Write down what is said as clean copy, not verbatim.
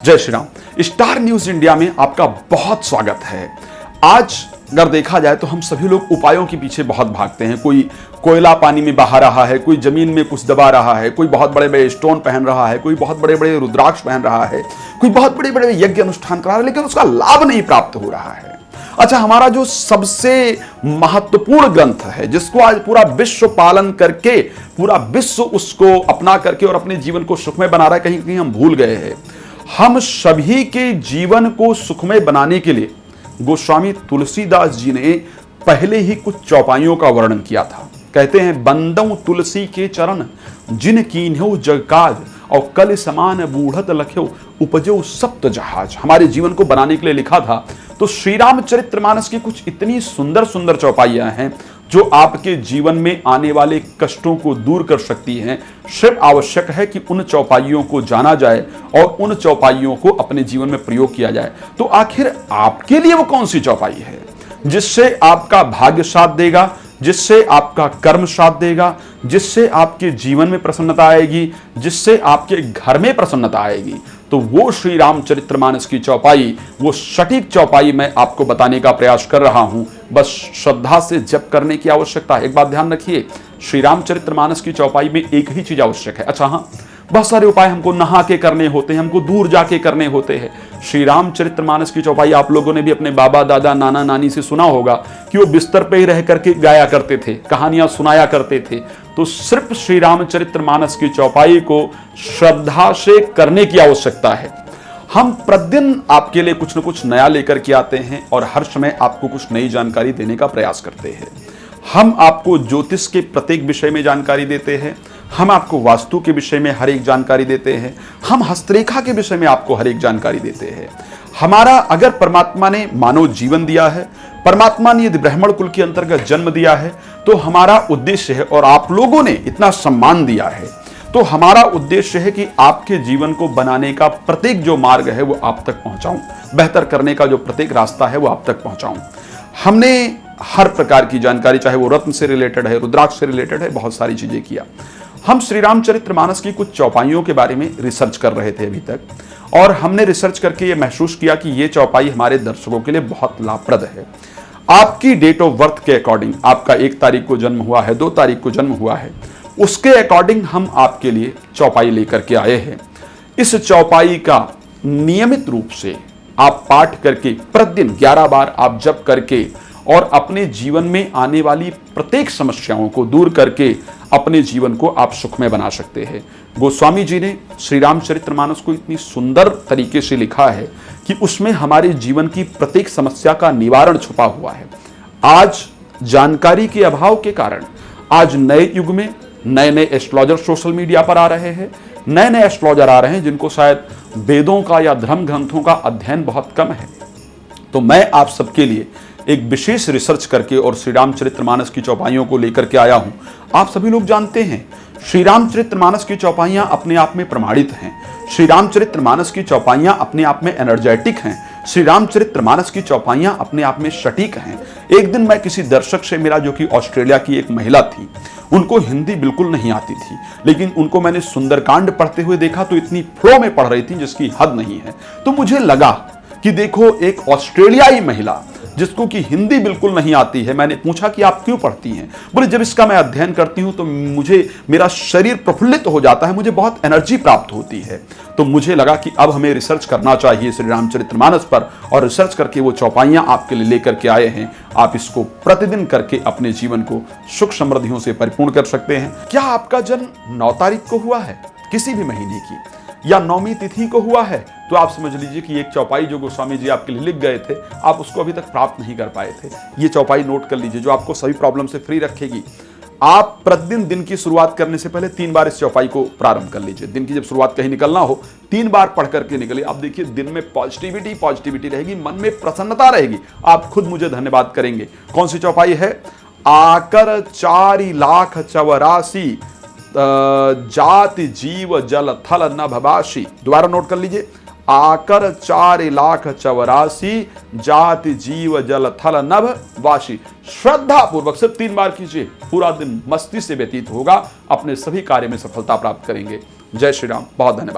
जय Shri Ram. Star news India में आपका बहुत स्वागत है। आज अगर देखा जाए तो हम सभी लोग उपायों के पीछे बहुत भागते हैं। कोई कोयला पानी में बहा रहा है, कोई जमीन में कुछ दबा रहा है, कोई बहुत बड़े बड़े स्टोन पहन रहा है, कोई बहुत बड़े बड़े रुद्राक्ष पहन रहा है, कोई बहुत बड़े बड़े यज्ञ अनुष्ठान करा रहा है, लेकिन उसका लाभ नहीं प्राप्त हो रहा है। अच्छा, हमारा जो सबसे महत्वपूर्ण ग्रंथ है, जिसको आज पूरा विश्व पालन करके, पूरा विश्व उसको अपना करके और अपने जीवन को सुखमय बना रहा है, कहीं कहीं हम भूल गए हैं। हम सभी के जीवन को सुखमय बनाने के लिए गोस्वामी तुलसीदास जी ने पहले ही कुछ चौपाइयों का वर्णन किया था। कहते हैं, बंदऊ तुलसी के चरण जिन कीन्ह्यो जग काज, और कल समान बूढ़त लख्यो उपजो सप्त जहाज। हमारे जीवन को बनाने के लिए लिखा था। तो श्री रामचरितमानस की कुछ इतनी सुंदर सुंदर चौपाइयां हैं जो आपके जीवन में आने वाले कष्टों को दूर कर सकती हैं। सिर्फ आवश्यक है कि उन चौपाइयों को जाना जाए और उन चौपाइयों को अपने जीवन में प्रयोग किया जाए। तो आखिर आपके लिए वो कौन सी चौपाई है जिससे आपका भाग्य साथ देगा, जिससे आपका कर्म साथ देगा, जिससे आपके जीवन में प्रसन्नता आएगी, जिससे आपके घर में प्रसन्नता आएगी? तो वो श्री रामचरितमानस की चौपाई, वो सटीक चौपाई मैं आपको बताने का प्रयास कर रहा हूं। बस श्रद्धा से जप करने की आवश्यकता है। एक बात ध्यान रखिए, श्री रामचरितमानस की चौपाई में एक ही चीज आवश्यक है। अच्छा हाँ, बहुत सारे उपाय हमको नहा के करने होते हैं, हमको दूर जाके करने होते हैं। श्री रामचरितमानस की चौपाई आप लोगों ने भी अपने बाबा दादा नाना नानी से सुना होगा कि वो बिस्तर पे ही रह करके गाया करते थे, कहानियां सुनाया करते थे। तो सिर्फ श्री रामचरितमानस की चौपाई को श्रद्धा से करने की आवश्यकता है। हम प्रतिदिन आपके लिए कुछ न कुछ नया लेकर के आते हैं और हर समय आपको कुछ नई जानकारी देने का प्रयास करते हैं। हम आपको ज्योतिष के प्रत्येक विषय में जानकारी देते हैं, हम आपको वास्तु के विषय में हर एक जानकारी देते हैं, हम हस्तरेखा के विषय में आपको हर एक जानकारी देते हैं। हमारा, अगर परमात्मा ने मानव जीवन दिया है, परमात्मा ने यदि ब्राह्मण कुल के अंतर्गत जन्म दिया है, तो हमारा उद्देश्य है, और आप लोगों ने इतना सम्मान दिया है, तो हमारा उद्देश्य है कि आपके जीवन को बनाने का प्रत्येक जो मार्ग है वो आप तक पहुंचाऊं, बेहतर करने का जो प्रत्येक रास्ता है वो आप तक पहुंचाऊं। हमने हर प्रकार की जानकारी, चाहे वो रत्न से रिलेटेड है, रुद्राक्ष से रिलेटेड है, बहुत सारी चीजें किया। हम श्री रामचरितमानस की कुछ चौपाइयों के बारे में रिसर्च कर रहे थे अभी तक, और हमने रिसर्च करके ये महसूस किया कि ये चौपाई हमारे दर्शकों के लिए बहुत लाभप्रद है। आपकी डेट ऑफ बर्थ के अकॉर्डिंग, आपका 1 तारीख को जन्म हुआ है, 2 तारीख को जन्म हुआ है, उसके अकॉर्डिंग हम आपके लिए चौपाई लेकर के आए हैं। इस चौपाई का नियमित रूप से आप पाठ करके प्रतिदिन 11 बार आप जप करके और अपने जीवन में आने वाली प्रत्येक समस्याओं को दूर करके अपने जीवन को आप सुखमय बना सकते हैं। गोस्वामी जी ने श्री रामचरितमानस को इतनी सुंदर तरीके से लिखा है कि उसमें हमारे जीवन की प्रत्येक समस्या का निवारण छुपा हुआ है। आज जानकारी के अभाव के कारण, आज नए युग में नए नए एस्ट्रोलॉजर सोशल मीडिया पर आ रहे हैं, नए नए एस्ट्रोलॉजर आ रहे हैं जिनको शायद वेदों का या धर्म ग्रंथों का अध्ययन बहुत कम है। तो मैं आप सबके लिए एक विशेष रिसर्च करके और श्री रामचरितमानस की चौपाइयों को लेकर के आया हूं। आप सभी लोग जानते हैं, श्री रामचरितमानस की चौपाइयां अपने आप में प्रमाणित हैं। श्री रामचरितमानस की चौपाइयां अपने आप में एनर्जेटिक हैं। श्री रामचरितमानस की चौपाइयां अपने आप में सटीक हैं। एक दिन मैं किसी दर्शक से मिला जो कि ऑस्ट्रेलिया की एक महिला थी। उनको हिंदी बिल्कुल नहीं आती थी, लेकिन उनको मैंने सुंदरकांड पढ़ते हुए देखा तो इतनी फ्लो में पढ़ रही थी जिसकी हद नहीं है। तो मुझे लगा कि देखो, एक ऑस्ट्रेलियाई महिला जिसको कि हिंदी बिल्कुल नहीं आती है, मैंने पूछा कि आप क्यों पढ़ती हैं? बोले, जब इसका मैं अध्ययन करती हूं तो मेरा शरीर प्रफुल्लित हो जाता है, मुझे बहुत एनर्जी प्राप्त होती है। तो मुझे लगा कि अब हमें रिसर्च करना चाहिए श्री रामचरितमानस पर, और रिसर्च करके वो चौपाइयां आपके लिए लेकर के आए हैं। आप इसको प्रतिदिन करके अपने जीवन को सुख समृद्धियों से परिपूर्ण कर सकते हैं। क्या आपका जन्म 9 तारीख को हुआ है किसी भी महीने की, या 9वीं तिथि को हुआ है, तो आप समझ लीजिए कि एक चौपाई जो गोस्वामी जी आपके लिए लिख गए थे, आप उसको अभी तक प्राप्त नहीं कर पाए थे। ये चौपाई नोट कर लीजिए, जो आपको सभी प्रॉब्लम से फ्री रखेगी। आप प्रतिदिन दिन की शुरुआत करने से पहले 3 बार इस चौपाई को प्रारंभ कर लीजिए। दिन की जब शुरुआत कहीं निकलना हो, 3 बार पढ़ करके निकलिए। आप देखिए, दिन में पॉजिटिविटी रहेगी, मन में प्रसन्नता रहेगी। आप खुद मुझे धन्यवाद करेंगे। कौन सी चौपाई है? आकर 4,84,000 जाति जीव जल थल नभवासी। दोबारा नोट कर लीजिए, आकर 4,84,000 जाति जीव जल थल नभवासी। श्रद्धा पूर्वक सिर्फ 3 बार कीजिए, पूरा दिन मस्ती से व्यतीत होगा, अपने सभी कार्य में सफलता प्राप्त करेंगे। जय श्री राम। बहुत धन्यवाद।